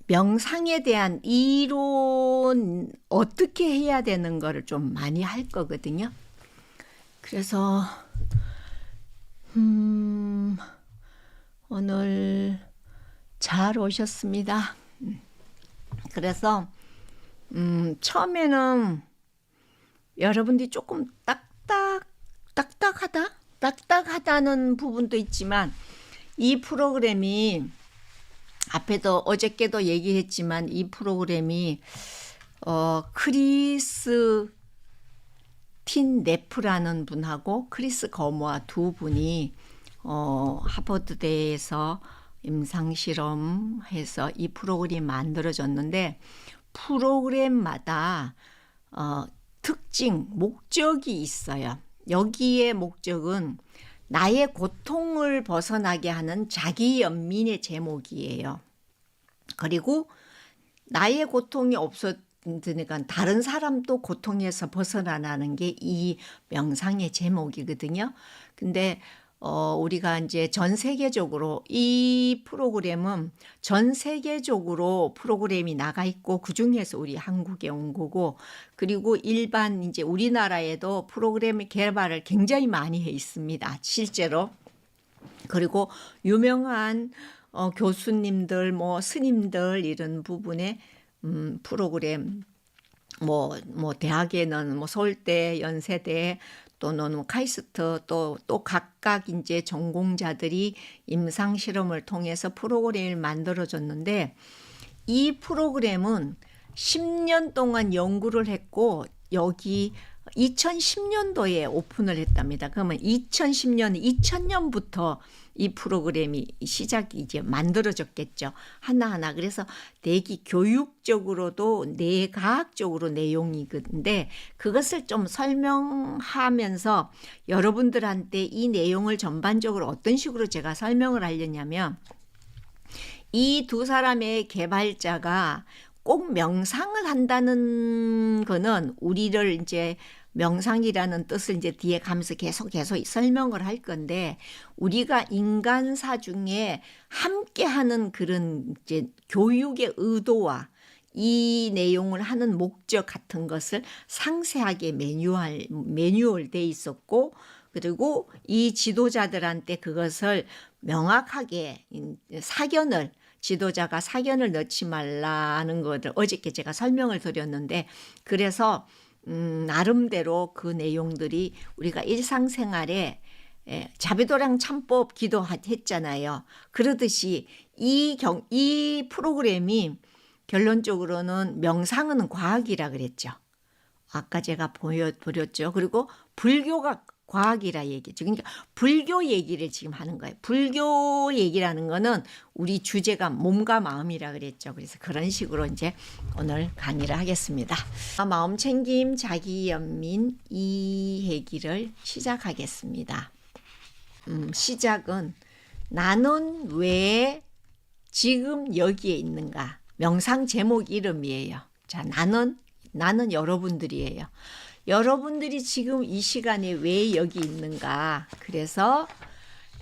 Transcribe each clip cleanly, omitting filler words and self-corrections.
명상에 대한 이론 어떻게 해야 되는 거를 좀 많이 할 거거든요. 그래서 오늘 잘 오셨습니다. 그래서 처음에는 여러분들이 조금 딱딱하다는 부분도 있지만, 이 프로그램이 앞에도 어저께도 얘기했지만, 이 프로그램이 크리스 틴 네프라는 분하고 크리스 거모아 두 분이 하버드대에서 임상실험해서 이 프로그램이 만들어졌는데, 프로그램마다 특징, 목적이 있어요. 여기에 목적은 나의 고통을 벗어나게 하는 자기연민의 제목이에요. 그리고 나의 고통이 없어지니까 다른 사람도 고통에서 벗어나는 게 이 명상의 제목이거든요. 근데 우리가 이제 전 세계적으로 이 프로그램은 전 세계적으로 프로그램이 나가 있고, 그 중에서 우리 한국에 온 거고, 그리고 일반 이제 우리나라에도 프로그램 개발을 굉장히 많이 해 있습니다, 실제로. 그리고 유명한 교수님들, 스님들 이런 부분의 프로그램, 대학에는 서울대, 연세대, 또는 카이스트, 또 각각 이제 전공자들이 임상 실험을 통해서 프로그램을 만들어졌는데, 이 프로그램은 10년 동안 연구를 했고, 여기 2010년도에 오픈을 했답니다. 그러면 2000년부터 이 프로그램이 시작이 이제 만들어졌겠죠. 하나하나. 그래서 대기 교육적으로도 내과학적으로 내용이 있는데, 그것을 좀 설명하면서 여러분들한테 이 내용을 전반적으로 어떤 식으로 제가 설명을 하려냐면, 이 두 사람의 개발자가 꼭 명상을 한다는 거는, 우리를 이제 명상이라는 뜻을 이제 뒤에 가면서 계속 설명을 할 건데, 우리가 인간사 중에 함께하는 그런 이제 교육의 의도와 이 내용을 하는 목적 같은 것을 상세하게 매뉴얼 돼 있었고, 그리고 이 지도자들한테 그것을 명확하게 지도자가 사견을 넣지 말라는 것을 어저께 제가 설명을 드렸는데, 그래서 나름대로 그 내용들이 우리가 일상생활에 자비도량 참법 기도했잖아요. 그러듯이 이 프로그램이 결론적으로는 명상은 과학이라 그랬죠. 아까 제가 보여드렸죠. 그리고 불교가 과학이라 얘기죠. 그러니까 불교 얘기를 지금 하는 거예요. 불교 얘기라는 거는 우리 주제가 몸과 마음이라 그랬죠. 그래서 그런 식으로 이제 오늘 강의를 하겠습니다. 마음챙김 자기연민 이 얘기를 시작하겠습니다. 시작은 나는 왜 지금 여기에 있는가? 명상 제목 이름이에요. 자, 나는 여러분들이에요. 여러분들이 지금 이 시간에 왜 여기 있는가? 그래서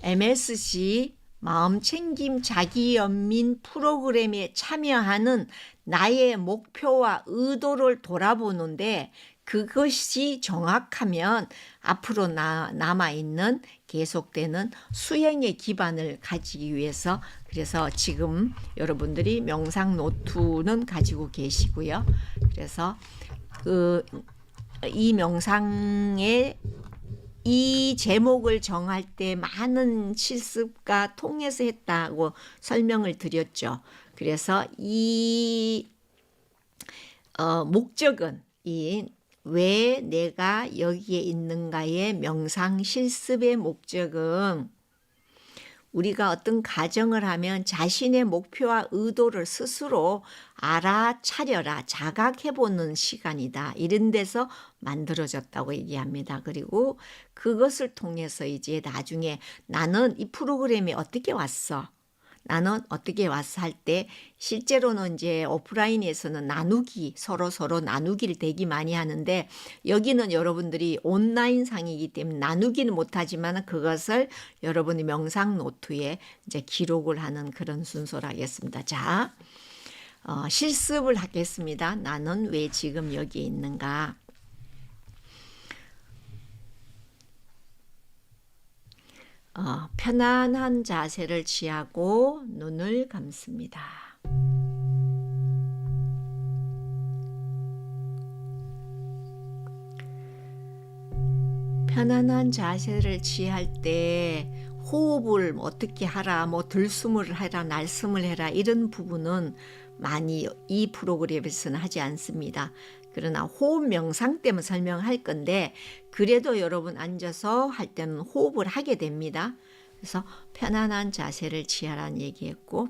MSC 마음챙김 자기연민 프로그램에 참여하는 나의 목표와 의도를 돌아보는데, 그것이 정확하면 앞으로 남아있는 계속되는 수행의 기반을 가지기 위해서, 그래서 지금 여러분들이 명상 노트는 가지고 계시고요. 그래서 이 명상의 이 제목을 정할 때 많은 실습과 통해서 했다고 설명을 드렸죠. 그래서 이 목적은, 왜 내가 여기에 있는가의 명상 실습의 목적은, 우리가 어떤 가정을 하면 자신의 목표와 의도를 스스로 알아차려라, 자각해보는 시간이다. 이런 데서 만들어졌다고 얘기합니다. 그리고 그것을 통해서 이제 나중에 나는 이 프로그램에 어떻게 왔어? 나는 어떻게 왔어 할 때 실제로는 이제 오프라인에서는 나누기 서로 나누기를 되게 많이 하는데 여기는 여러분들이 온라인 상이기 때문에 나누기는 못하지만 그것을 여러분이 명상 노트에 이제 기록을 하는 그런 순서로 하겠습니다. 자, 실습을 하겠습니다. 나는 왜 지금 여기에 있는가? 편안한 자세를 취하고 눈을 감습니다. 편안한 자세를 취할 때 호흡을 어떻게 하라, 뭐 들숨을 해라, 날숨을 해라 이런 부분은 많이 이 프로그램에서는 하지 않습니다. 그러나 호흡 명상 때문에 설명할 건데 그래도 여러분 앉아서 할 때는 호흡을 하게 됩니다. 그래서 편안한 자세를 취하라는 얘기했고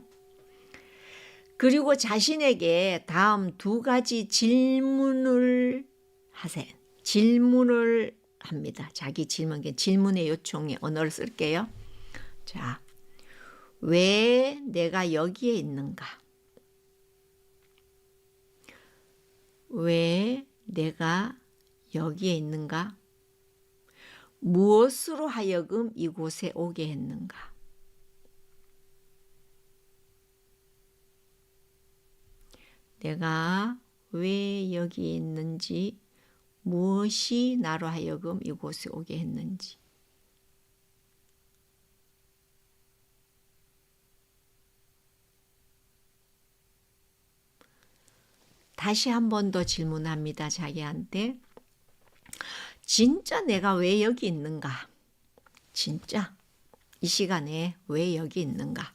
그리고 자신에게 다음 두 가지 질문을 하세요. 질문을 합니다. 자기 질문의 요청에 언어를 쓸게요. 자, 왜 내가 여기에 있는가? 왜 내가 여기에 있는가? 무엇으로 하여금 이곳에 오게 했는가? 내가 왜 여기에 있는지, 무엇이 나로 하여금 이곳에 오게 했는지. 다시 한 번 더 질문합니다. 자기한테. 진짜 내가 왜 여기 있는가? 진짜 이 시간에 왜 여기 있는가?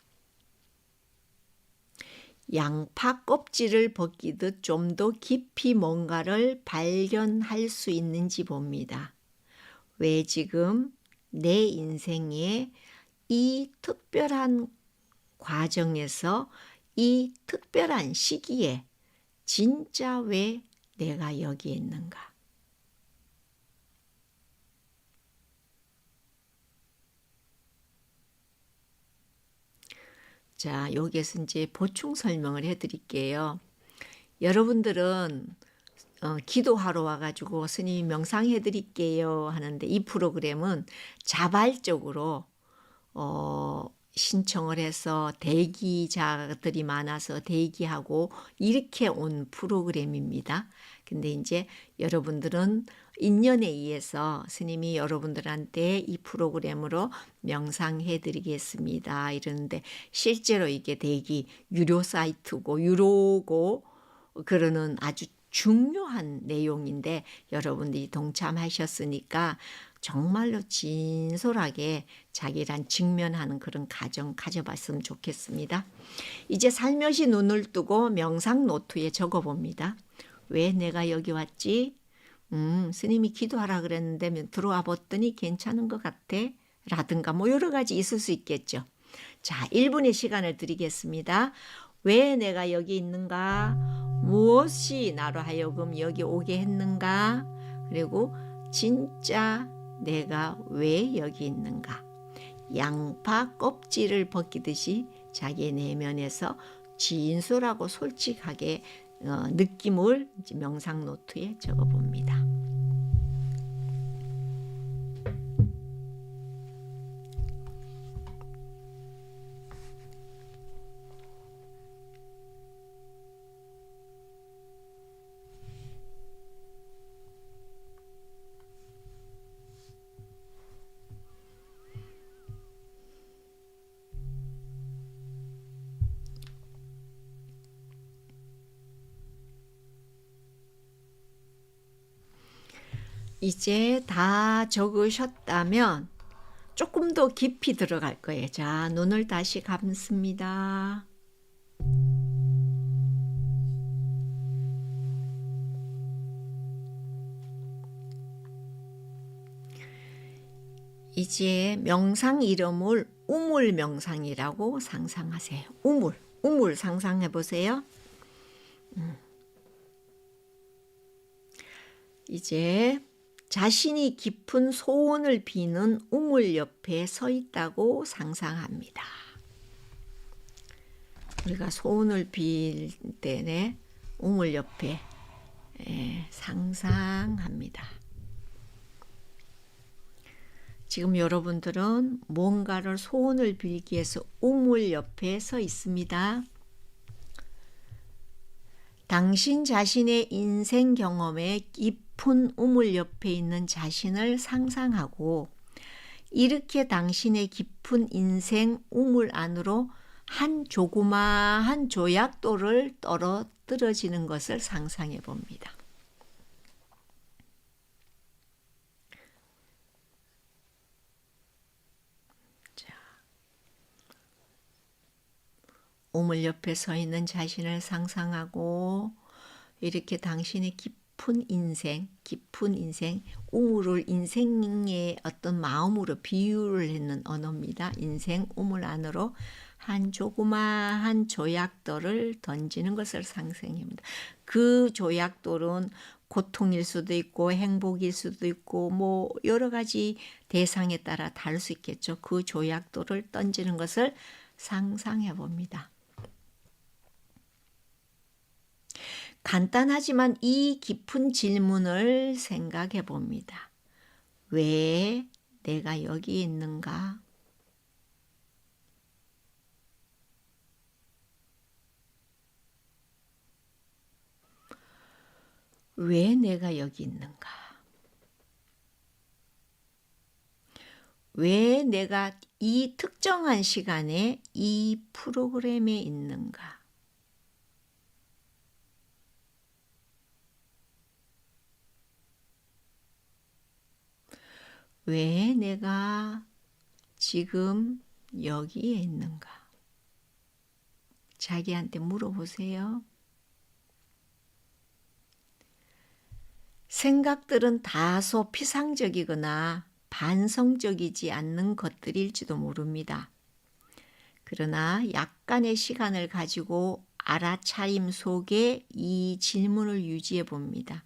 양파 껍질을 벗기듯 좀 더 깊이 뭔가를 발견할 수 있는지 봅니다. 왜 지금 내 인생에 이 특별한 과정에서 이 특별한 시기에 진짜 왜 내가 여기에 있는가? 자, 여기에서 이제 보충 설명을 해드릴게요. 여러분들은 기도하러 와가지고 스님이 명상해드릴게요 하는데 이 프로그램은 자발적으로 신청을 해서 대기자들이 많아서 대기하고 이렇게 온 프로그램입니다. 근데 이제 여러분들은 인연에 의해서 스님이 여러분들한테 이 프로그램으로 명상해 드리겠습니다 이러는데 실제로 이게 대기 유료 사이트고 유료고 그러는 아주 중요한 내용인데 여러분들이 동참하셨으니까 정말로 진솔하게 자기랑 직면하는 그런 가정 가져봤으면 좋겠습니다. 이제 살며시 눈을 뜨고 명상 노트에 적어봅니다. 왜 내가 여기 왔지? 스님이 기도하라 그랬는데 들어와 봤더니 괜찮은 것 같아 라든가 뭐 여러 가지 있을 수 있겠죠. 자, 1분의 시간을 드리겠습니다. 왜 내가 여기 있는가? 무엇이 나로 하여금 여기 오게 했는가? 그리고 진짜 내가 왜 여기 있는가? 양파 껍질을 벗기듯이 자기 내면에서 진솔하고 솔직하게 느낌을 명상 노트에 적어봅니다. 이제 다 적으셨다면 조금 더 깊이 들어갈 거예요. 자, 눈을 다시 감습니다. 이제 명상 이름을 우물 명상이라고 상상하세요. 우물 상상해 보세요. 이제 자신이 깊은 소원을 비는 우물 옆에 서 있다고 상상합니다. 우리가 소원을 빌 때에 우물 옆에 상상합니다. 지금 여러분들은 뭔가를 소원을 빌기 위해서 우물 옆에 서 있습니다. 당신 자신의 인생 경험에 깊은 우물 옆에 있는 자신을 상상하고 이렇게 당신의 깊은 인생 우물 안으로 한 조그마한 조약돌을 떨어뜨려지는 것을 상상해 봅니다. 자, 우물 옆에 서 있는 자신을 상상하고 이렇게 당신의 깊은 인생, 우물을 인생의 어떤 마음으로 비유를 했는 언어입니다. 인생 우물 안으로 한 조그마한 조약돌을 던지는 것을 상상합니다. 그 조약돌은 고통일 수도 있고 행복일 수도 있고 뭐 여러 가지 대상에 따라 다를 수 있겠죠. 그 조약돌을 던지는 것을 상상해 봅니다. 간단하지만 이 깊은 질문을 생각해 봅니다. 왜 내가 여기 있는가? 왜 내가 여기 있는가? 왜 내가 이 특정한 시간에 이 프로그램에 있는가? 왜 내가 지금 여기에 있는가? 자기한테 물어보세요. 생각들은 다소 피상적이거나 반성적이지 않는 것들일지도 모릅니다. 그러나 약간의 시간을 가지고 알아차림 속에 이 질문을 유지해 봅니다.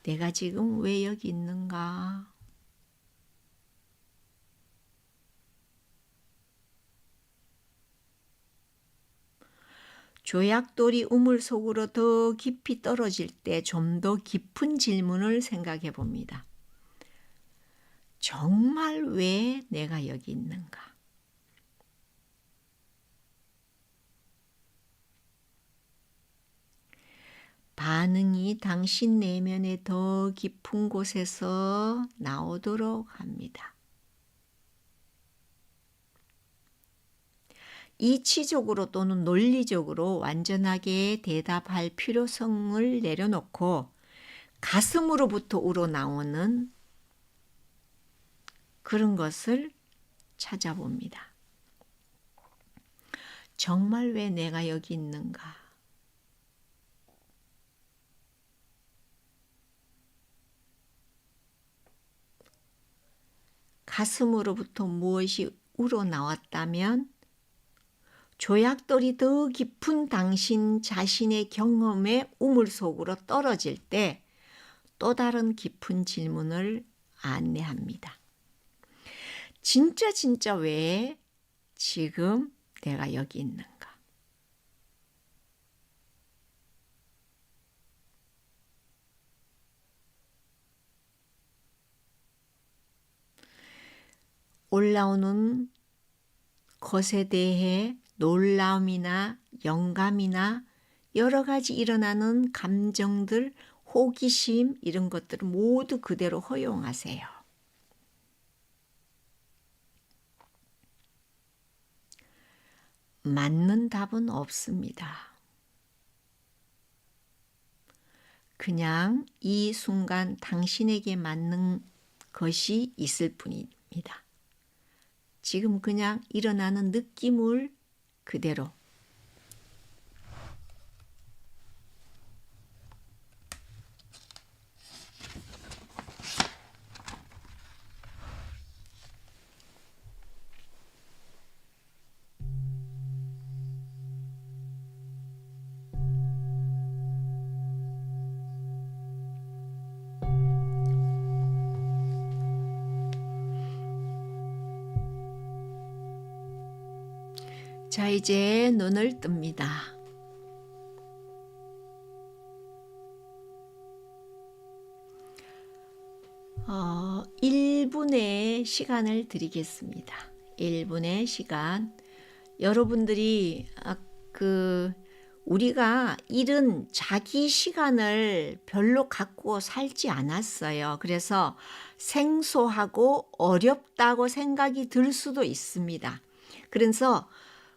내가 지금 왜 여기 있는가? 조약돌이 우물 속으로 더 깊이 떨어질 때 좀 더 깊은 질문을 생각해 봅니다. 정말 왜 내가 여기 있는가? 반응이 당신 내면의 더 깊은 곳에서 나오도록 합니다. 이치적으로 또는 논리적으로 완전하게 대답할 필요성을 내려놓고 가슴으로부터 우러나오는 그런 것을 찾아봅니다. 정말 왜 내가 여기 있는가? 가슴으로부터 무엇이 우러나왔다면 조약돌이 더 깊은 당신 자신의 경험의 우물 속으로 떨어질 때 또 다른 깊은 질문을 안내합니다. 진짜 왜 지금 내가 여기 있는가? 올라오는 것에 대해 놀라움이나 영감이나 여러 가지 일어나는 감정들, 호기심 이런 것들을 모두 그대로 허용하세요. 맞는 답은 없습니다. 그냥 이 순간 당신에게 맞는 것이 있을 뿐입니다. 지금 그냥 일어나는 느낌을 그대로 자, 이제 눈을 뜹니다. 1분의 시간을 드리겠습니다. 1분의 시간. 여러분들이 우리가 이런 자기 시간을 별로 갖고 살지 않았어요. 그래서 생소하고 어렵다고 생각이 들 수도 있습니다. 그래서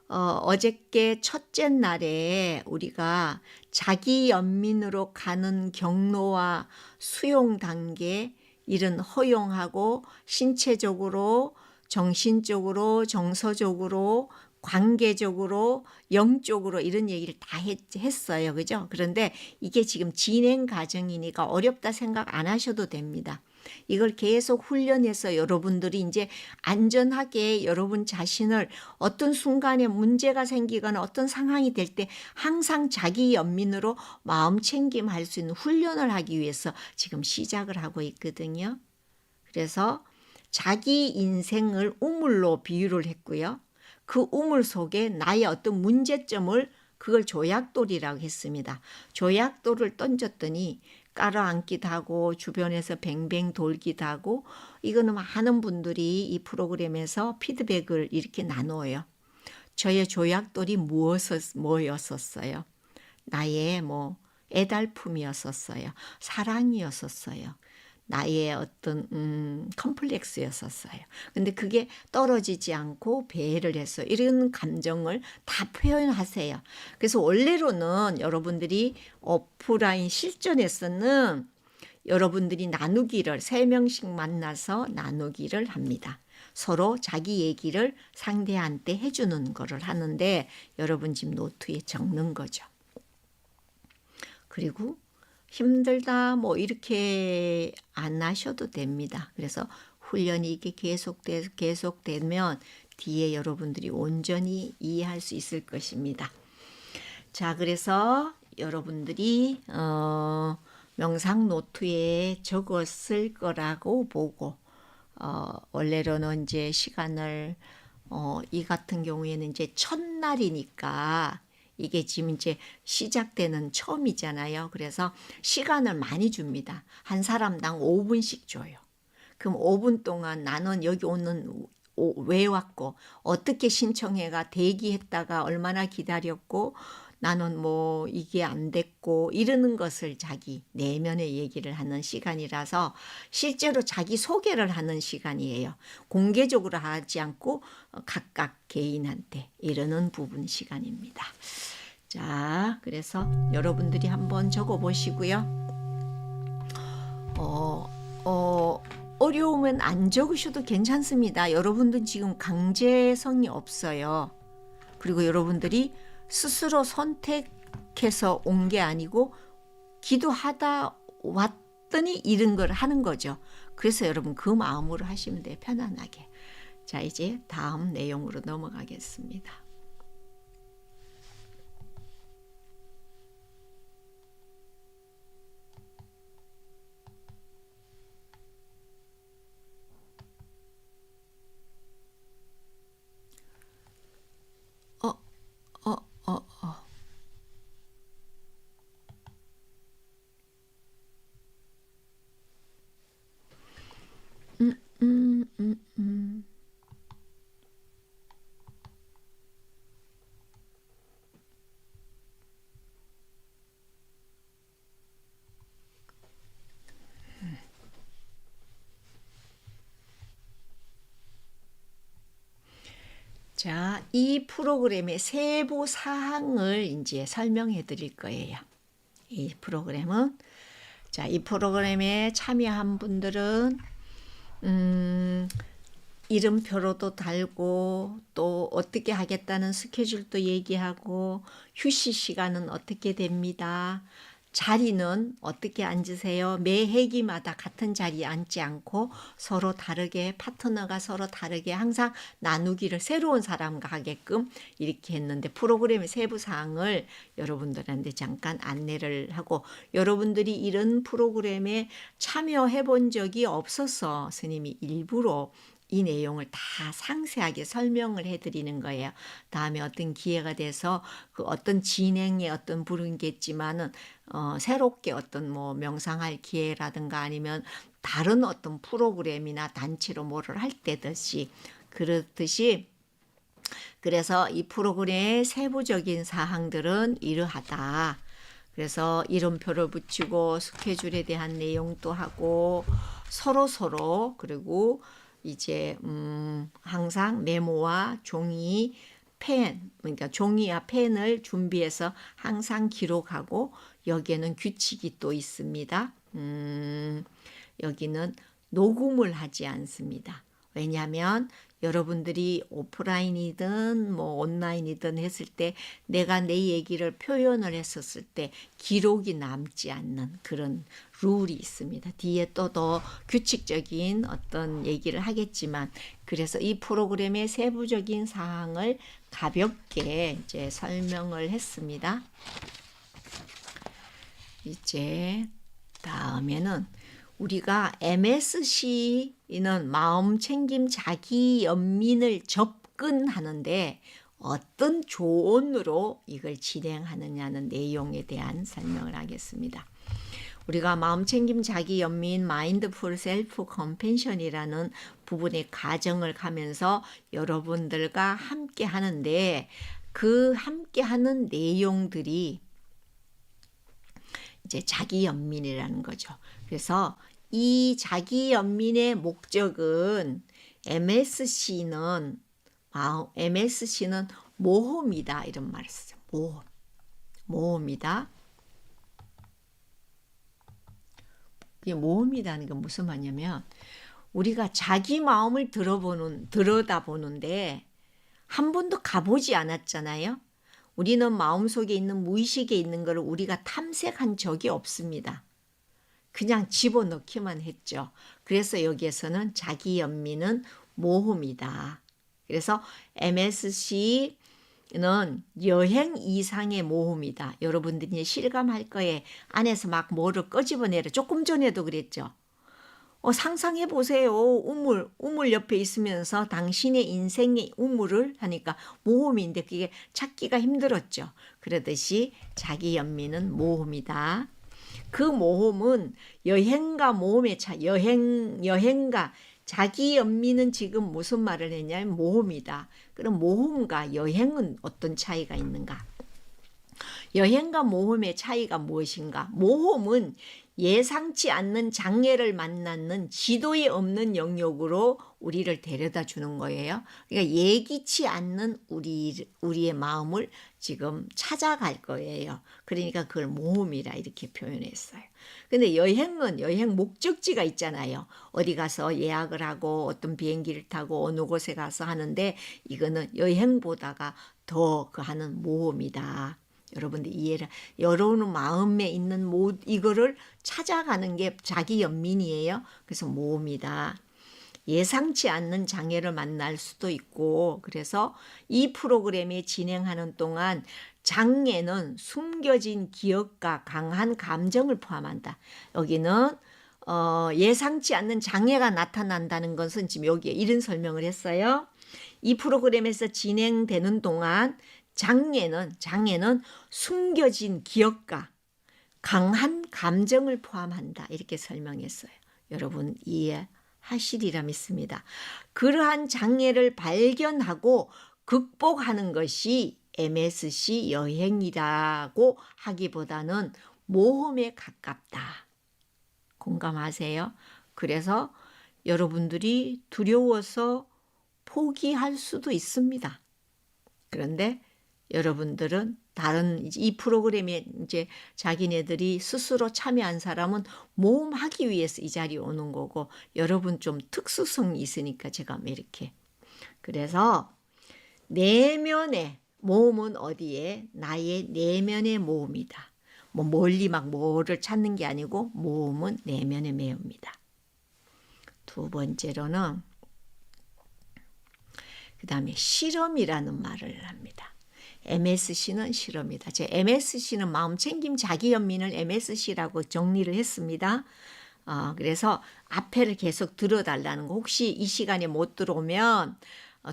어저께 첫째 날에 우리가 자기 연민으로 가는 경로와 수용 단계, 이런 허용하고 신체적으로, 정신적으로, 정서적으로, 관계적으로, 영적으로 이런 얘기를 다 했어요. 그죠? 그런데 이게 지금 진행 과정이니까 어렵다 생각 안 하셔도 됩니다. 이걸 계속 훈련해서 여러분들이 이제 안전하게 여러분 자신을 어떤 순간에 문제가 생기거나 어떤 상황이 될 때 항상 자기 연민으로 마음 챙김할 수 있는 훈련을 하기 위해서 지금 시작을 하고 있거든요. 그래서 자기 인생을 우물로 비유를 했고요. 그 우물 속에 나의 어떤 문제점을 그걸 조약돌이라고 했습니다. 조약돌을 던졌더니 깔아앉기도 하고 주변에서 뱅뱅 돌기도 하고, 이거는 많은 분들이 이 프로그램에서 피드백을 이렇게 나눠요. 저의 조약돌이 뭐였었어요? 나의 애달픔이었었어요. 사랑이었었어요. 나의 어떤 컴플렉스였었어요. 근데 그게 떨어지지 않고 배회를 해서 이런 감정을 다 표현하세요. 그래서 원래로는 여러분들이 오프라인 실전에서는 여러분들이 나누기를 3명씩 만나서 나누기를 합니다. 서로 자기 얘기를 상대한테 해주는 거를 하는데 여러분 지금 노트에 적는 거죠. 그리고 힘들다 이렇게 안 하셔도 됩니다. 그래서 훈련이 이게 계속되면 뒤에 여러분들이 온전히 이해할 수 있을 것입니다. 자, 그래서 여러분들이 명상 노트에 적었을 거라고 보고, 원래로는 이제 시간을 이 같은 경우에는 이제 첫날이니까 이게 지금 이제 시작되는 처음이잖아요. 그래서 시간을 많이 줍니다. 한 사람당 5분씩 줘요. 그럼 5분 동안 나는 여기 왜 왔고, 어떻게 신청해가 대기했다가 얼마나 기다렸고, 나는 이게 안 됐고, 이러는 것을 자기 내면의 얘기를 하는 시간이라서 실제로 자기 소개를 하는 시간이에요. 공개적으로 하지 않고 각각 개인한테 이러는 부분 시간입니다. 자, 그래서 여러분들이 한번 적어 보시고요. 어려우면 안 적으셔도 괜찮습니다. 여러분들 지금 강제성이 없어요. 그리고 여러분들이 스스로 선택해서 온 게 아니고 기도하다 왔더니 이런 걸 하는 거죠. 그래서 여러분 그 마음으로 하시면 돼요. 편안하게. 자, 이제 다음 내용으로 넘어가겠습니다. 자, 이 프로그램의 세부 사항을 이제 설명해 드릴 거예요. 이 프로그램은, 자, 이 프로그램에 참여한 분들은 이름표로도 달고 또 어떻게 하겠다는 스케줄도 얘기하고 휴식 시간은 어떻게 됩니다. 자리는 어떻게 앉으세요. 매 회기마다 같은 자리에 앉지 않고 서로 다르게, 파트너가 서로 다르게 항상 나누기를 새로운 사람과 하게끔 이렇게 했는데, 프로그램의 세부 사항을 여러분들한테 잠깐 안내를 하고, 여러분들이 이런 프로그램에 참여해 본 적이 없어서 스님이 일부러 이 내용을 다 상세하게 설명을 해드리는 거예요. 다음에 어떤 기회가 돼서 그 어떤 진행의 어떤 부분이겠지만은 새롭게 어떤 뭐 명상할 기회라든가 아니면 다른 어떤 프로그램이나 단체로 뭐를 할 때듯이 그렇듯이 그래서 이 프로그램의 세부적인 사항들은 이러하다. 그래서 이름표를 붙이고 스케줄에 대한 내용도 하고 서로 그리고 이제 항상 메모와 종이, 펜, 그러니까 종이와 펜을 준비해서 항상 기록하고 여기에는 규칙이 또 있습니다. 여기는 녹음을 하지 않습니다. 왜냐하면 여러분들이 오프라인이든 뭐 온라인이든 했을 때 내가 내 얘기를 표현을 했었을 때 기록이 남지 않는 그런 룰이 있습니다. 뒤에 또 더 규칙적인 어떤 얘기를 하겠지만 그래서 이 프로그램의 세부적인 사항을 가볍게 이제 설명을 했습니다. 이제 다음에는 우리가 MSC는 마음챙김 자기연민을 접근하는데 어떤 조언으로 이걸 진행하느냐는 내용에 대한 설명을 하겠습니다. 우리가 마음챙김 자기연민 마인드풀 셀프 컴패션이라는 부분의 과정을 가면서 여러분들과 함께 하는데 그 함께 하는 내용들이 이제 자기연민이라는 거죠. 그래서 이 자기연민의 목적은 MSC는 모험이다 이런 말을 쓰죠. 모험이다. 이게 모험이라는 건 무슨 말이냐면 우리가 자기 마음을 들여다보는데 한 번도 가보지 않았잖아요. 우리는 마음속에 있는 무의식에 있는 것을 우리가 탐색한 적이 없습니다. 그냥 집어넣기만 했죠. 그래서 여기에서는 자기연민은 모험이다. 그래서 MSC는 여행 이상의 모험이다. 여러분들이 실감할 거에 안에서 막 뭐를 끄집어내려. 조금 전에도 그랬죠. 상상해 보세요. 우물 옆에 있으면서 당신의 인생의 우물을 하니까 모험인데 그게 찾기가 힘들었죠. 그러듯이 자기연민은 모험이다. 그 모험은 여행과 모험의 차이, 여행과 자기연민은 지금 무슨 말을 했냐면 모험이다. 그럼 모험과 여행은 어떤 차이가 있는가? 여행과 모험의 차이가 무엇인가? 모험은 예상치 않는 장애를 만나는 지도에 없는 영역으로 우리를 데려다 주는 거예요. 그러니까 예기치 않는 우리의 마음을 지금 찾아갈 거예요. 그러니까 그걸 모험이라 이렇게 표현했어요. 근데 여행은 여행 목적지가 있잖아요. 어디 가서 예약을 하고 어떤 비행기를 타고 어느 곳에 가서 하는데 이거는 여행보다가 더 그 하는 모험이다. 여러분들 이해를 여러분 마음에 있는 이거를 찾아가는 게 자기 연민이에요. 그래서 모험이다. 예상치 않는 장애를 만날 수도 있고 그래서 이 프로그램이 진행하는 동안 장애는 숨겨진 기억과 강한 감정을 포함한다. 여기는 예상치 않는 장애가 나타난다는 것은 지금 여기에 이런 설명을 했어요. 이 프로그램에서 진행되는 동안 장애는 숨겨진 기억과 강한 감정을 포함한다. 이렇게 설명했어요. 여러분 이해하시리라 믿습니다. 그러한 장애를 발견하고 극복하는 것이 MSC 여행이라고 하기보다는 모험에 가깝다. 공감하세요? 그래서 여러분들이 두려워서 포기할 수도 있습니다. 그런데 여러분들은 다른 이 프로그램에 이제 자기네들이 스스로 참여한 사람은 모험하기 위해서 이 자리에 오는 거고 여러분 좀 특수성이 있으니까 제가 이렇게 그래서 내면의 모험은 어디에? 나의 내면의 모험이다. 뭐 멀리 막 뭐를 찾는 게 아니고 모험은 내면의 모험이다. 두 번째로는 그 다음에 실험이라는 말을 합니다. MSC는 실험이다. 제 MSC는 마음챙김 자기연민을 MSC라고 정리를 했습니다. 그래서 앞에를 계속 들어달라는 거. 혹시 이 시간에 못 들어오면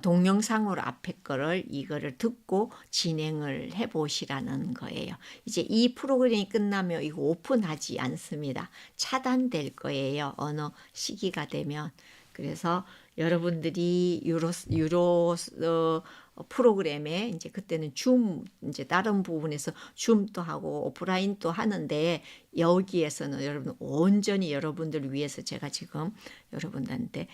동영상으로 앞에 거를 이거를 듣고 진행을 해 보시라는 거예요. 이제 이 프로그램이 끝나면 이거 오픈하지 않습니다. 차단될 거예요. 어느 시기가 되면. 그래서 여러분들이 유로 프로그램에 이제 그때는 줌 이제 다른 부분에서 줌도 하고 오프라인도 하는데 여기에서는 여러분 온전히 여러분들 위해서 제가 지금 여러분들한테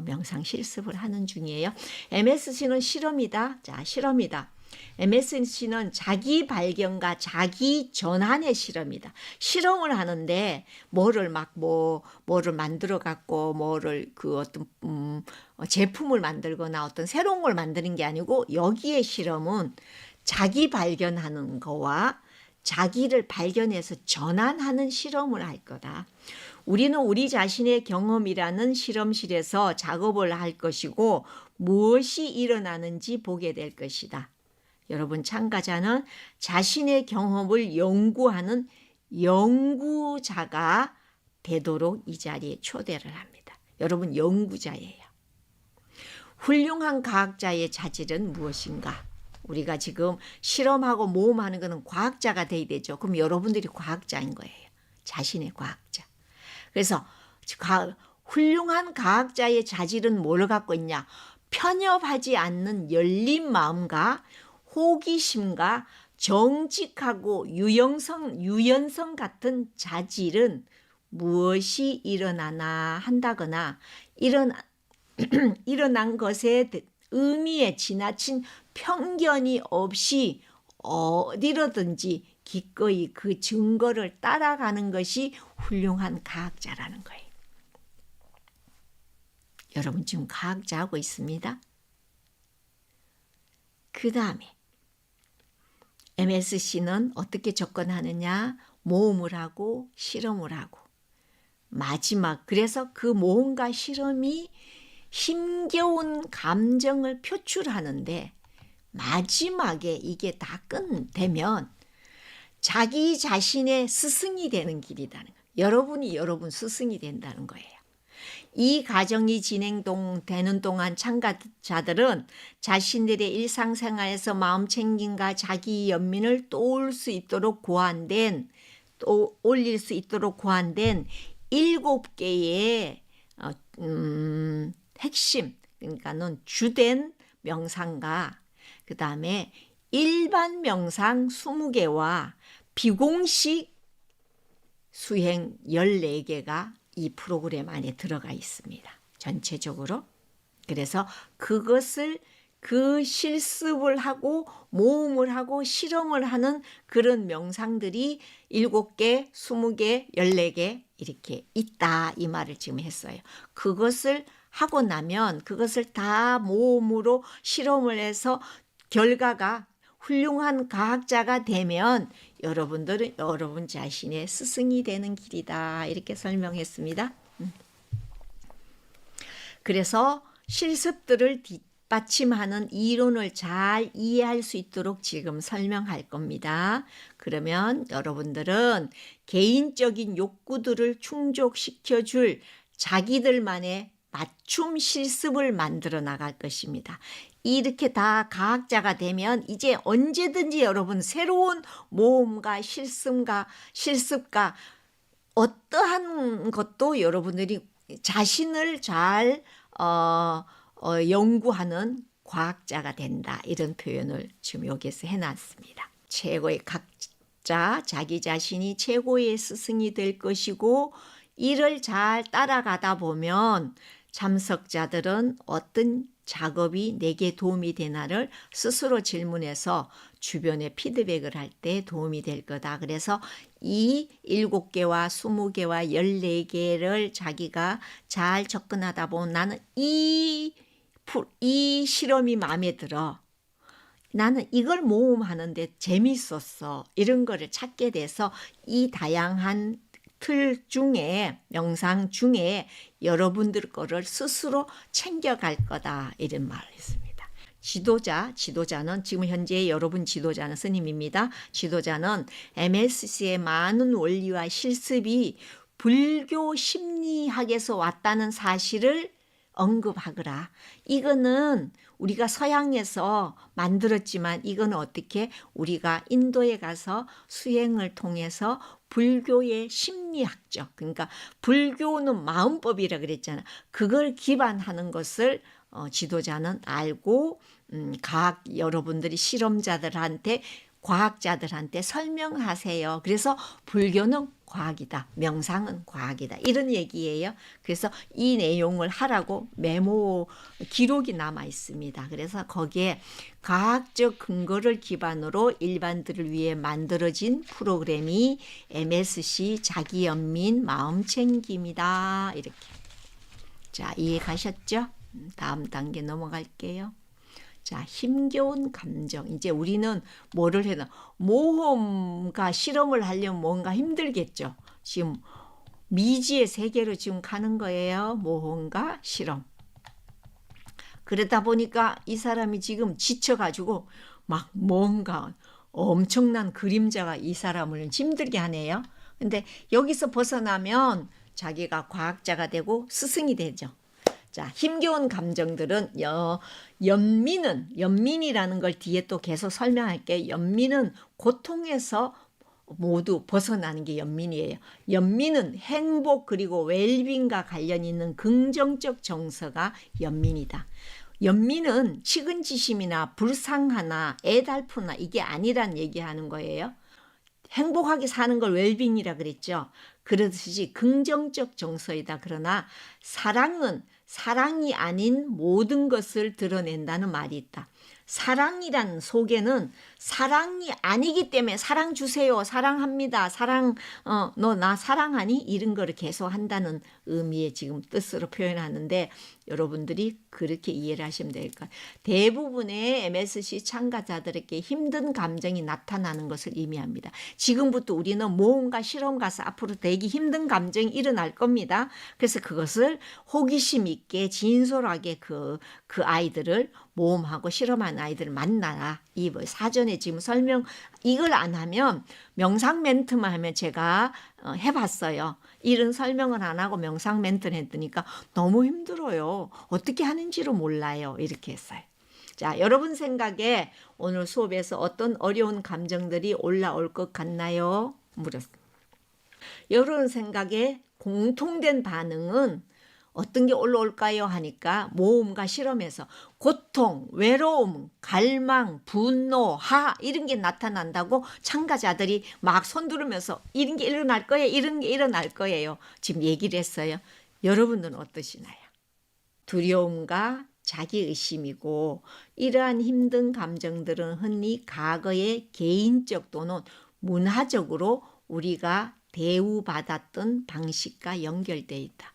명상 실습을 하는 중이에요. MSC는 실험이다. 자, 실험이다. MSC는 자기 발견과 자기 전환의 실험이다. 실험을 하는데 뭐를 만들어 갖고 뭐를 그 어떤 제품을 만들거나 어떤 새로운 걸 만드는 게 아니고 여기에 실험은 자기 발견하는 거와 자기를 발견해서 전환하는 실험을 할 거다. 우리는 우리 자신의 경험이라는 실험실에서 작업을 할 것이고 무엇이 일어나는지 보게 될 것이다. 여러분 참가자는 자신의 경험을 연구하는 연구자가 되도록 이 자리에 초대를 합니다. 여러분 연구자예요. 훌륭한 과학자의 자질은 무엇인가? 우리가 지금 실험하고 모험하는 것은 과학자가 돼야 되죠. 그럼 여러분들이 과학자인 거예요. 자신의 과학자. 그래서 훌륭한 과학자의 자질은 뭘 갖고 있냐? 편협하지 않는 열린 마음과 호기심과 정직하고 유연성 같은 자질은 무엇이 일어나나 한다거나 일어난 것에 의미에 지나친 편견이 없이 어디로든지 기꺼이 그 증거를 따라가는 것이 훌륭한 과학자라는 거예요. 여러분 지금 과학자 하고 있습니다. 그 다음에 MSC는 어떻게 접근하느냐? 모험을 하고 실험을 하고 마지막 그래서 그 모험과 실험이 힘겨운 감정을 표출하는데 마지막에 이게 다 끝되면 자기 자신의 스승이 되는 길이라는 거예요. 여러분이 여러분 스승이 된다는 거예요. 이 과정이 진행되는 동안 참가자들은 자신들의 일상생활에서 마음챙김과 자기 연민을 올릴 수 있도록 고안된 7개의 핵심, 그러니까는 주된 명상과 그 다음에 일반 명상 20개와 비공식 수행 14개가 이 프로그램 안에 들어가 있습니다. 전체적으로. 그래서 그것을 그 실습을 하고 모험을 하고 실험을 하는 그런 명상들이 7개, 20개, 14개 이렇게 있다 이 말을 지금 했어요. 그것을 하고 나면 그것을 다 모험으로 실험을 해서 결과가 훌륭한 과학자가 되면 여러분들은 여러분 자신의 스승이 되는 길이다 이렇게 설명했습니다. 그래서 실습들을 뒷받침하는 이론을 잘 이해할 수 있도록 지금 설명할 겁니다. 그러면 여러분들은 개인적인 욕구들을 충족시켜줄 자기들만의 맞춤 실습을 만들어 나갈 것입니다. 이렇게 다 과학자가 되면 이제 언제든지 여러분 새로운 모험과 실습과 어떠한 것도 여러분들이 자신을 잘 연구하는 과학자가 된다. 이런 표현을 지금 여기에서 해놨습니다. 최고의 각자 자기 자신이 최고의 스승이 될 것이고 이를 잘 따라가다 보면 참석자들은 어떤 작업이 내게 도움이 되나를 스스로 질문해서 주변에 피드백을 할 때 도움이 될 거다. 그래서 이 7개와 20개와 14개를 자기가 잘 접근하다 보면 나는 이 실험이 마음에 들어. 나는 이걸 모험하는데 재밌었어. 이런 거를 찾게 돼서 이 다양한 틀 중에 명상 중에 여러분들 거를 스스로 챙겨갈 거다 이런 말을 했습니다. 지도자는 지금 현재 여러분 지도자는 스님입니다. 지도자는 MSC의 많은 원리와 실습이 불교 심리학에서 왔다는 사실을 언급하거라. 이거는 우리가 서양에서 만들었지만 이거는 어떻게 우리가 인도에 가서 수행을 통해서 불교의 심리학적, 그러니까 불교는 마음법이라 그랬잖아. 그걸 기반하는 것을 지도자는 알고 과학 여러분들이 실험자들한테 과학자들한테 설명하세요. 그래서 불교는 과학이다. 명상은 과학이다. 이런 얘기예요. 그래서 이 내용을 하라고 메모 기록이 남아 있습니다. 그래서 거기에 과학적 근거를 기반으로 일반들을 위해 만들어진 프로그램이 MSC 자기연민 마음챙김이다. 이렇게. 자, 이해 가셨죠? 다음 단계 넘어갈게요. 자, 힘겨운 감정. 이제 우리는 뭐를 해나 모험과 실험을 하려면 뭔가 힘들겠죠. 지금 미지의 세계로 지금 가는 거예요. 모험과 실험. 그러다 보니까 이 사람이 지금 지쳐가지고 막 뭔가 엄청난 그림자가 이 사람을 힘들게 하네요. 근데 여기서 벗어나면 자기가 과학자가 되고 스승이 되죠. 자, 힘겨운 감정들은 연민이라는 걸 뒤에 또 계속 설명할게요. 연민은 고통에서 모두 벗어나는 게 연민이에요. 연민은 행복 그리고 웰빙과 관련 있는 긍정적 정서가 연민이다. 연민은 측은지심이나 불상하나 애달프나 이게 아니란 얘기하는 거예요. 행복하게 사는 걸 웰빙이라 그랬죠. 그렇듯이 긍정적 정서이다. 그러나 사랑은 사랑이 아닌 모든 것을 드러낸다는 말이 있다. 사랑이란 속에는 사랑이 아니기 때문에 사랑 주세요, 사랑합니다, 사랑, 너 나 사랑하니? 이런 거를 계속 한다는 의미의 지금 뜻으로 표현하는데 여러분들이 그렇게 이해를 하시면 될 거예요. 대부분의 MSC 참가자들에게 힘든 감정이 나타나는 것을 의미합니다. 지금부터 우리는 모험과 실험 가서 앞으로 되게 힘든 감정이 일어날 겁니다. 그래서 그것을 호기심 있게 진솔하게 그 아이들을 모험하고 실험하는 아이들을 만나라. 이 사전에 지금 설명 이걸 안 하면 명상 멘트만 하면 제가 해봤어요. 이런 설명을 안 하고 명상 멘트를 했으니까 너무 힘들어요. 어떻게 하는지를 몰라요. 이렇게 했어요. 자, 여러분 생각에 오늘 수업에서 어떤 어려운 감정들이 올라올 것 같나요? 물었습니다. 여러분 생각에 공통된 반응은 어떤 게 올라올까요? 하니까 모험과 실험에서 고통, 외로움, 갈망, 분노, 이런 게 나타난다고 참가자들이 막 손들으면서 이런 게 일어날 거예요. 이런 게 일어날 거예요. 지금 얘기를 했어요. 여러분들은 어떠시나요? 두려움과 자기의심이고 이러한 힘든 감정들은 흔히 과거의 개인적 또는 문화적으로 우리가 대우받았던 방식과 연결되어 있다.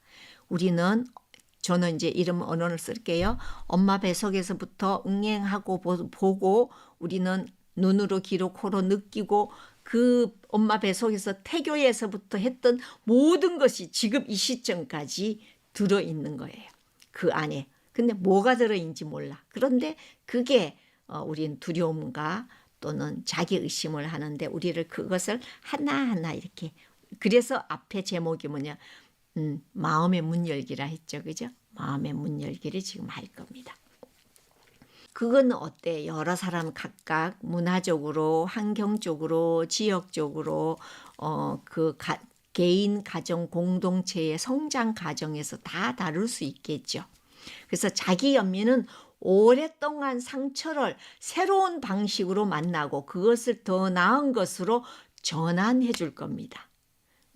저는 이제 이름 언어를 쓸게요. 엄마 뱃속에서부터 응행하고 보고 우리는 눈으로 귀로 코로 느끼고 그 엄마 뱃속에서 태교에서부터 했던 모든 것이 지금 이 시점까지 들어있는 거예요. 그 안에. 근데 뭐가 들어있는지 몰라. 그런데 그게 우리는 두려움과 또는 자기의심을 하는데 우리를 그것을 하나하나 이렇게 그래서 앞에 제목이 뭐냐 마음의 문 열기라 했죠. 그죠? 마음의 문 열기를 지금 할 겁니다. 그건 어때? 여러 사람 각각 문화적으로, 환경적으로, 지역적으로 개인 가정 공동체의 성장 과정에서 다 다룰 수 있겠죠. 그래서 자기 연민은 오랫동안 상처를 새로운 방식으로 만나고 그것을 더 나은 것으로 전환해 줄 겁니다.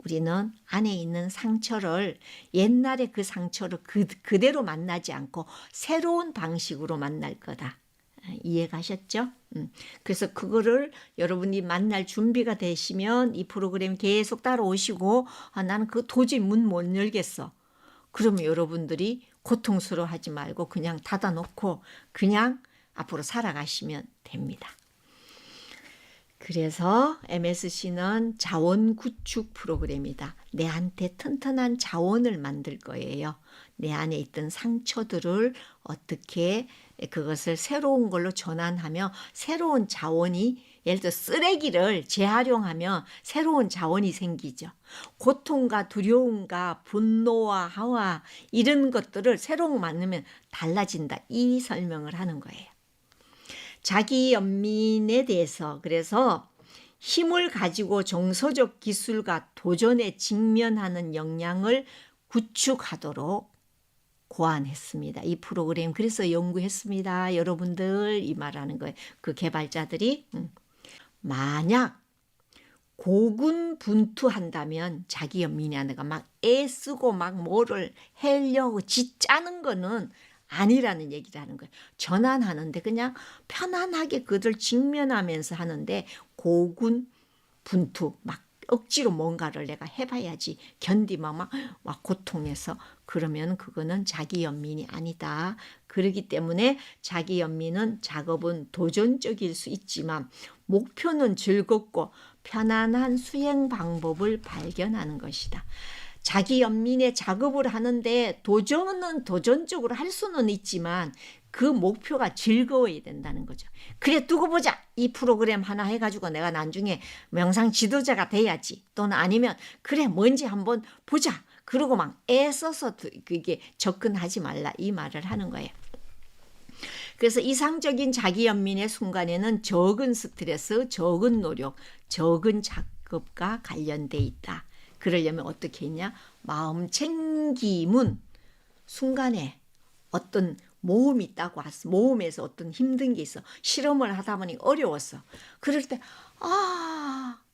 우리는 안에 있는 상처를 옛날의 그 상처를 그대로 만나지 않고 새로운 방식으로 만날 거다. 이해가셨죠? 그래서 그거를 여러분이 만날 준비가 되시면 이 프로그램 계속 따라오시고 나는 그 도저히 문 못 열겠어. 그러면 여러분들이 고통스러워하지 말고 그냥 닫아놓고 그냥 앞으로 살아가시면 됩니다. 그래서 MSC는 자원 구축 프로그램이다. 내한테 튼튼한 자원을 만들 거예요. 내 안에 있던 상처들을 어떻게 그것을 새로운 걸로 전환하며 새로운 자원이 예를 들어 쓰레기를 재활용하면 새로운 자원이 생기죠. 고통과 두려움과 분노와 하와 이런 것들을 새로 만들면 달라진다. 이 설명을 하는 거예요. 자기 연민에 대해서 그래서 힘을 가지고 정서적 기술과 도전에 직면하는 역량을 구축하도록 고안했습니다. 이 프로그램 그래서 연구했습니다. 여러분들 이 말하는 거예요. 그 개발자들이 만약 고군분투한다면 자기 연민이 아니라 막 애쓰고 막 뭐를 하려고 짓짜는 거는 아니라는 얘기를 하는 거예요. 전환하는데 그냥 편안하게 그들 직면하면서 하는데 고군분투 막 억지로 뭔가를 내가 해봐야지 견디면 막 고통해서 그러면 그거는 자기 연민이 아니다. 그렇기 때문에 자기 연민은 작업은 도전적일 수 있지만 목표는 즐겁고 편안한 수행 방법을 발견하는 것이다. 자기 연민의 작업을 하는데 도전은 도전적으로 할 수는 있지만 그 목표가 즐거워야 된다는 거죠. 그래 두고 보자. 이 프로그램 하나 해가지고 내가 나중에 명상 지도자가 돼야지. 또는 아니면 그래 뭔지 한번 보자. 그러고 막 애써서 그게 접근하지 말라. 이 말을 하는 거예요. 그래서 이상적인 자기 연민의 순간에는 적은 스트레스, 적은 노력, 적은 작업과 관련돼 있다. 그러려면 어떻게 했냐? 마음 챙김은 순간에 어떤 모험이 있다고 왔어. 모험에서 어떤 힘든 게 있어. 실험을 하다 보니 어려웠어. 그럴 때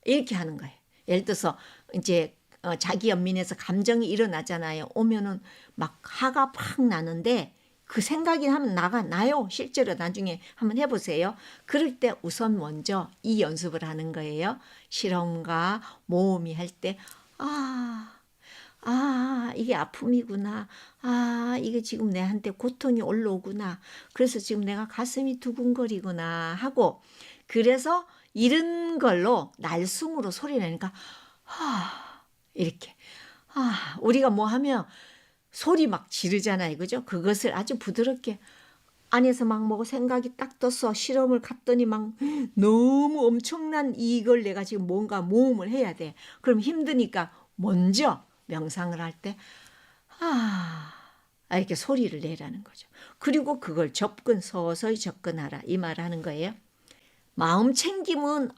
이렇게 하는 거예요. 예를 들어서 이제 자기 연민에서 감정이 일어나잖아요. 오면은 막 화가 팍 나는데 그 생각이 하면 나요. 실제로 나중에 한번 해보세요. 그럴 때 우선 먼저 이 연습을 하는 거예요. 실험과 모험이 할 때 이게 아픔이구나. 이게 지금 내한테 고통이 올라오구나. 그래서 지금 내가 가슴이 두근거리구나 하고 그래서 이런 걸로 날숨으로 소리 내니까 이렇게 우리가 뭐 하면 소리 막 지르잖아요. 그죠? 그것을 아주 부드럽게 안에서 막 뭐 생각이 딱 떴어. 실험을 갔더니 막 너무 엄청난 이걸 내가 지금 뭔가 모험을 해야 돼. 그럼 힘드니까 먼저 명상을 할 때 이렇게 소리를 내라는 거죠. 그리고 그걸 서서히 접근하라. 이 말을 하는 거예요. 마음 챙김은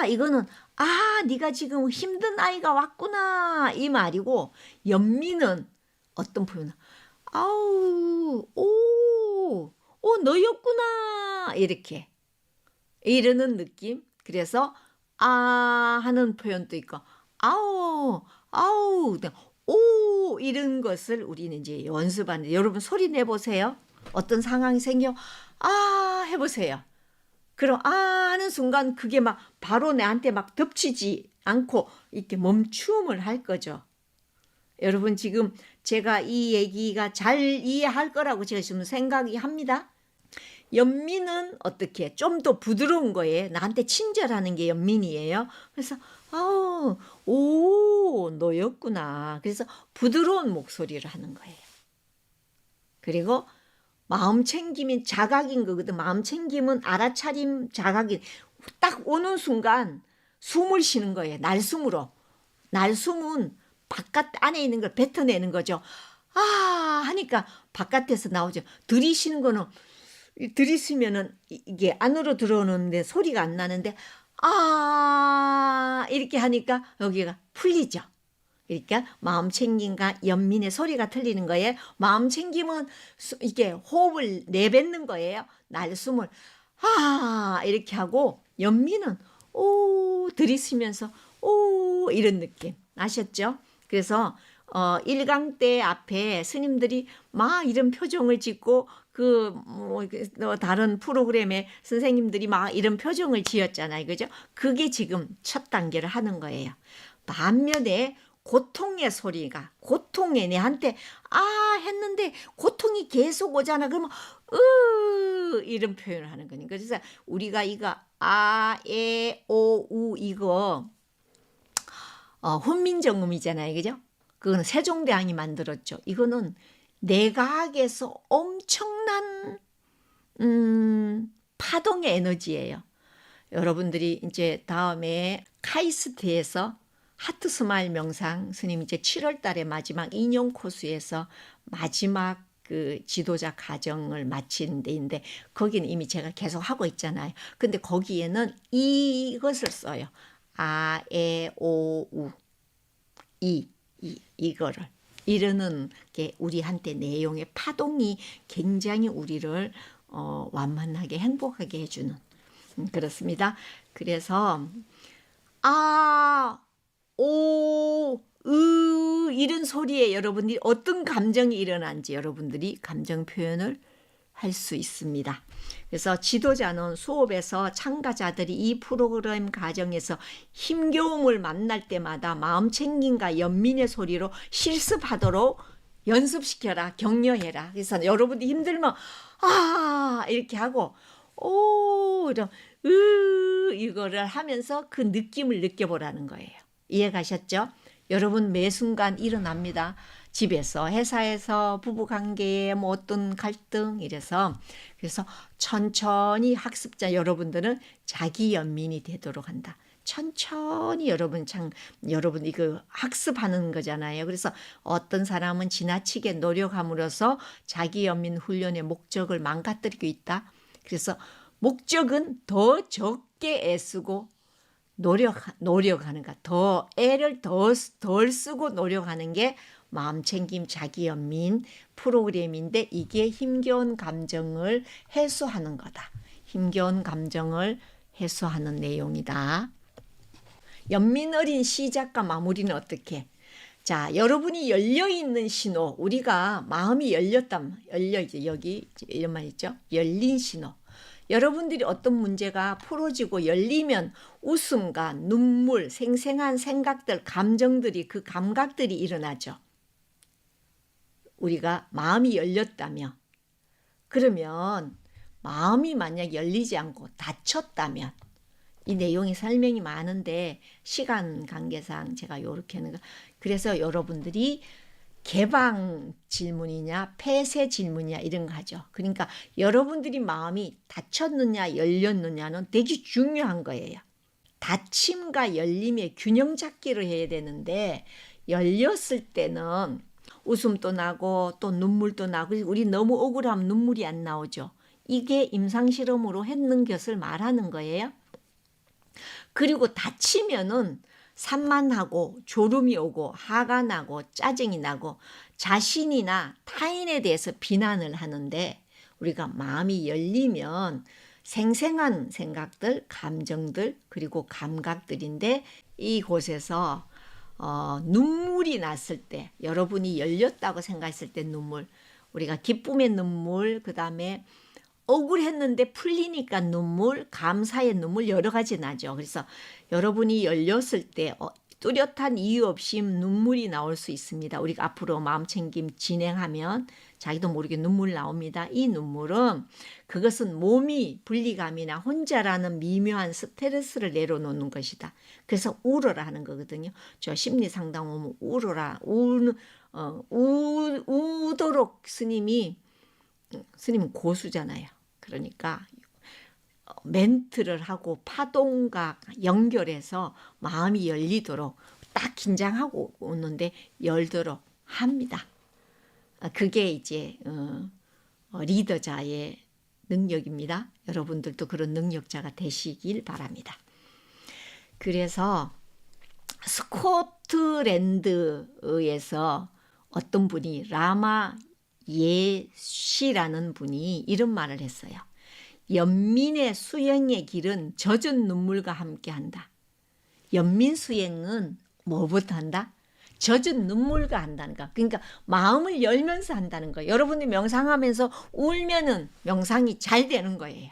이거는 네가 지금 힘든 아이가 왔구나 이 말이고 연민은 어떤 표현은 너였구나 이렇게 이러는 느낌. 그래서 하는 표현도 있고 오 이런 것을 우리는 이제 연습하는데 여러분 소리 내보세요. 어떤 상황이 생겨 해보세요. 그럼 하는 순간 그게 막 바로 내한테 막 덮치지 않고 이렇게 멈춤을 할 거죠. 여러분 지금 제가 이 얘기가 잘 이해할 거라고 제가 지금 생각이 합니다. 연민은 어떻게 좀 더 부드러운 거예요. 나한테 친절하는 게 연민이에요. 그래서 너였구나. 그래서 부드러운 목소리를 하는 거예요. 그리고 마음 챙김이 자각인 거거든. 마음 챙김은 알아차림 자각이 딱 오는 순간 숨을 쉬는 거예요. 날숨으로. 날숨은 바깥 안에 있는 걸 뱉어내는 거죠. 하니까 바깥에서 나오죠. 들이쉬는 거는 들이쉬면은 이게 안으로 들어오는데 소리가 안 나는데 이렇게 하니까 여기가 풀리죠. 그러니까 마음 챙김과 연민의 소리가 틀리는 거예요. 마음 챙김은 이게 호흡을 내뱉는 거예요. 날숨을 이렇게 하고 연민은 들이쉬면서 이런 느낌 아셨죠? 그래서 1강 때 앞에 스님들이 막 이런 표정을 짓고 다른 프로그램의 선생님들이 막 이런 표정을 지었잖아요. 그죠? 그게 지금 첫 단계를 하는 거예요. 반면에 고통의 소리가 고통에 내한테 했는데 고통이 계속 오잖아. 그러면 이런 표현을 하는 거니까. 그래서 우리가 이거 에, 오, 우 이거 훈민정음이잖아요. 그죠? 그거는 세종대왕이 만들었죠. 이거는 내각에서 엄청난 파동의 에너지예요. 여러분들이 이제 다음에 카이스트에서 하트 스마일 명상 스님 이제 7월 달에 마지막 인용 코스에서 마지막 그 지도자 과정을 마치는 데인데 거기는 이미 제가 계속 하고 있잖아요. 근데 거기에는 이것을 써요. 아, 에, 오, 우, 이거를 이르는 게 우리한테 내용의 파동이 굉장히 우리를 완만하게 행복하게 해주는 그렇습니다. 그래서 아, 오, 이런 소리에 여러분들이 어떤 감정이 일어난지 여러분들이 감정 표현을 할 수 있습니다. 그래서 지도자는 수업에서 참가자들이 이 프로그램 과정에서 힘겨움을 만날 때마다 마음챙김과 연민의 소리로 실습하도록 연습시켜라, 격려해라. 그래서 여러분들이 힘들면 아 이렇게 하고 오 이런 이거를 하면서 그 느낌을 느껴보라는 거예요. 이해가셨죠? 여러분 매 순간 일어납니다. 집에서, 회사에서, 부부관계에 뭐 어떤 갈등 이래서 그래서 천천히 학습자 여러분들은 자기 연민이 되도록 한다. 천천히 여러분 이거 학습하는 거잖아요. 그래서 어떤 사람은 지나치게 노력함으로써 자기 연민 훈련의 목적을 망가뜨리고 있다. 그래서 목적은 더 적게 애쓰고 노력하는 것, 더 애를 덜 쓰고 노력하는 게 마음챙김 자기연민 프로그램인데 이게 힘겨운 감정을 해소하는 거다. 힘겨운 감정을 해소하는 내용이다. 연민 어린 시작과 마무리는 어떻게? 자, 여러분이 열려있는 신호, 우리가 마음이 열려있죠. 여기 이런 말 있죠. 열린 신호. 여러분들이 어떤 문제가 풀어지고 열리면 웃음과 눈물, 생생한 생각들, 감정들이 그 감각들이 일어나죠. 우리가 마음이 열렸다면 그러면 마음이 만약 열리지 않고 닫혔다면 이 내용이 설명이 많은데 시간 관계상 제가 이렇게 하는 거 그래서 여러분들이 개방 질문이냐 폐쇄 질문이냐 이런 거 하죠. 그러니까 여러분들이 마음이 닫혔느냐 열렸느냐는 되게 중요한 거예요. 닫힘과 열림의 균형 잡기를 해야 되는데 열렸을 때는 웃음도 나고 또 눈물도 나고 우리 너무 억울하면 눈물이 안 나오죠. 이게 임상실험으로 했는 것을 말하는 거예요. 그리고 닫히면은 산만하고 졸음이 오고 화가 나고 짜증이 나고 자신이나 타인에 대해서 비난을 하는데 우리가 마음이 열리면 생생한 생각들, 감정들 그리고 감각들인데 이곳에서 눈물이 났을 때 여러분이 열렸다고 생각했을 때 눈물 우리가 기쁨의 눈물 그 다음에 억울했는데 풀리니까 눈물, 감사의 눈물 여러 가지 나죠. 그래서 여러분이 열렸을 때 뚜렷한 이유 없이 눈물이 나올 수 있습니다. 우리가 앞으로 마음챙김 진행하면 자기도 모르게 눈물 나옵니다. 이 눈물은 그것은 몸이 분리감이나 혼자라는 미묘한 스트레스를 내려놓는 것이다. 그래서 울어라 하는 거거든요. 저 심리상담 오면 울어라. 우도록 스님은 고수잖아요. 그러니까 멘트를 하고 파동과 연결해서 마음이 열리도록 딱 긴장하고 오는데 열도록 합니다. 그게 이제 리더자의 능력입니다. 여러분들도 그런 능력자가 되시길 바랍니다. 그래서 스코틀랜드에서 어떤 분이 라마 예시라는 분이 이런 말을 했어요. 연민의 수행의 길은 젖은 눈물과 함께한다. 연민 수행은 뭐부터 한다? 젖은 눈물과 한다는 거. 그러니까 마음을 열면서 한다는 거예요. 여러분이 명상하면서 울면은 명상이 잘 되는 거예요.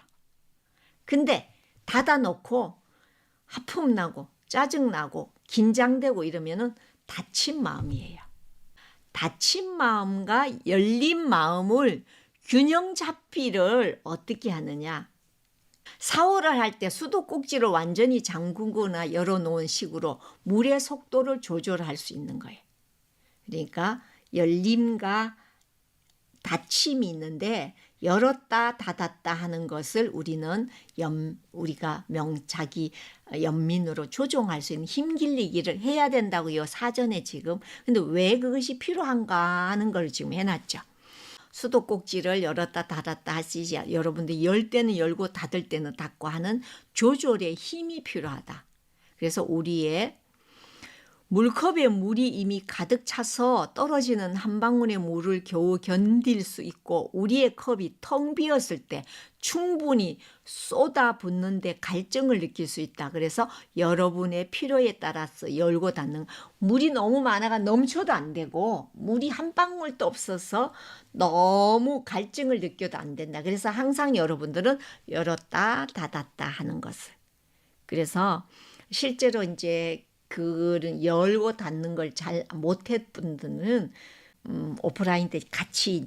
근데 닫아놓고 하품 나고 짜증 나고 긴장되고 이러면은 닫힌 마음이에요. 닫힌 마음과 열린 마음을 균형 잡기를 어떻게 하느냐. 샤워를 할 때 수도꼭지를 완전히 잠그거나 열어놓은 식으로 물의 속도를 조절할 수 있는 거예요. 그러니까 열림과 닫힘이 있는데 열었다 닫았다 하는 것을 우리는 우리가 자기 연민으로 조종할 수 있는 힘길리기를 해야 된다고요. 사전에 지금. 근데 왜 그것이 필요한가 하는 걸 지금 해놨죠. 수도꼭지를 열었다 닫았다 하시지. 여러분들 열 때는 열고 닫을 때는 닫고 하는 조절의 힘이 필요하다. 그래서 우리의 물컵에 물이 이미 가득 차서 떨어지는 한 방울의 물을 겨우 견딜 수 있고 우리의 컵이 텅 비었을 때 충분히 쏟아붓는데 갈증을 느낄 수 있다. 그래서 여러분의 필요에 따라서 열고 닫는, 물이 너무 많아가 넘쳐도 안 되고 물이 한 방울도 없어서 너무 갈증을 느껴도 안 된다. 그래서 항상 여러분들은 열었다 닫았다 하는 것을. 그래서 실제로 이제 그는 열고 닫는 걸 잘 못했 분들은 오프라인 때 같이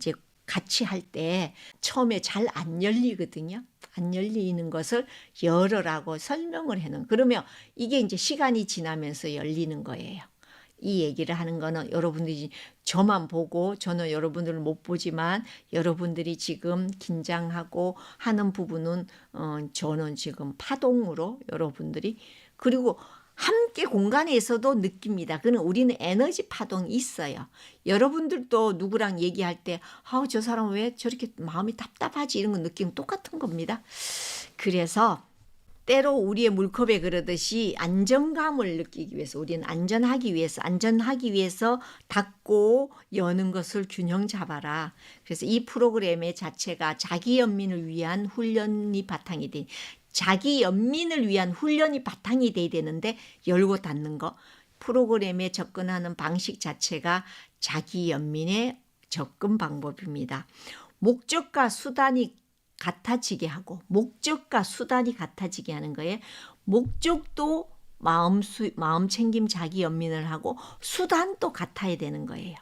할 때 처음에 잘 안 열리거든요. 안 열리는 것을 열어라고 설명을 해놓은. 그러면 이게 이제 시간이 지나면서 열리는 거예요. 이 얘기를 하는 거는 여러분들이 저만 보고 저는 여러분들을 못 보지만 여러분들이 지금 긴장하고 하는 부분은 저는 지금 파동으로 여러분들이 그리고 함께 공간에서도 느낍니다. 그는 우리는 에너지 파동이 있어요. 여러분들도 누구랑 얘기할 때 저 사람 왜 저렇게 마음이 답답하지 이런 거 느끼면 똑같은 겁니다. 그래서 때로 우리의 물컵에 그러듯이 안정감을 느끼기 위해서 우리는 안전하기 위해서 닫고 여는 것을 균형 잡아라. 그래서 이 프로그램의 자체가 자기 연민을 위한 훈련이 바탕이 돼. 자기 연민을 위한 훈련이 바탕이 돼야 되는데 열고 닫는 거. 프로그램에 접근하는 방식 자체가 자기 연민의 접근 방법입니다. 목적과 수단이 같아지게 하고 목적과 수단이 같아지게 하는 거예요. 목적도 마음 챙김 자기 연민을 하고 수단도 같아야 되는 거예요.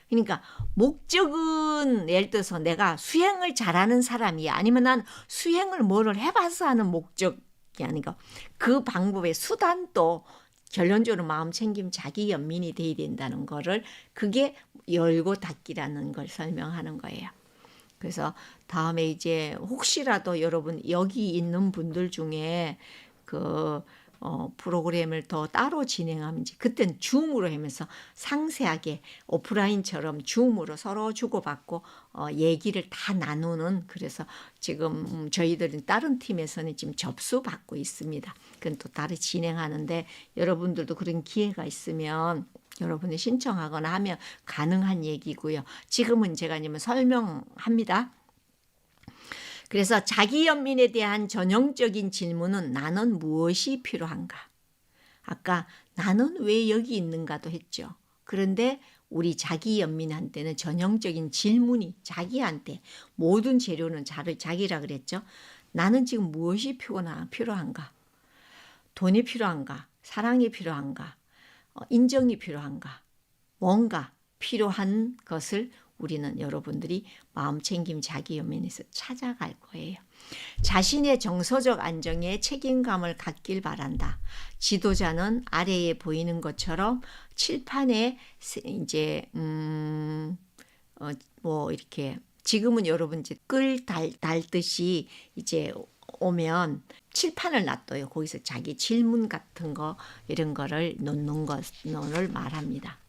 그러니까 목적은 예를 들어서 내가 수행을 잘하는 사람이야. 아니면 난 수행을 뭐를 해봐서 하는 목적이 아니고 그 방법의 수단도 결론적으로 마음 챙김 자기 연민이 돼야 된다는 거를 그게 열고 닫기라는 걸 설명하는 거예요. 그래서 다음에 이제 혹시라도 여러분 여기 있는 분들 중에 그 프로그램을 더 따로 진행하면 이제 그때는 줌으로 하면서 상세하게 오프라인처럼 줌으로 서로 주고받고 얘기를 다 나누는 그래서 지금 저희들은 다른 팀에서는 지금 접수받고 있습니다. 그건 또 따로 진행하는데 여러분들도 그런 기회가 있으면 여러분이 신청하거나 하면 가능한 얘기고요. 지금은 제가 설명합니다. 그래서 자기 연민에 대한 전형적인 질문은 나는 무엇이 필요한가? 아까 나는 왜 여기 있는가도 했죠. 그런데 우리 자기 연민한테는 전형적인 질문이 자기한테 모든 재료는 자기라 그랬죠. 나는 지금 무엇이 필요한가? 돈이 필요한가? 사랑이 필요한가? 인정이 필요한가? 뭔가 필요한 것을 우리는 여러분들이 마음챙김 자기 연민에서 찾아갈 거예요. 자신의 정서적 안정에 책임감을 갖길 바란다. 지도자는 아래에 보이는 것처럼 칠판에 이제 이렇게 지금은 여러분 이제 끌 달듯이 이제 오면 칠판을 놔둬요. 거기서 자기 질문 같은 거 이런 거를 놓는 것을 말합니다.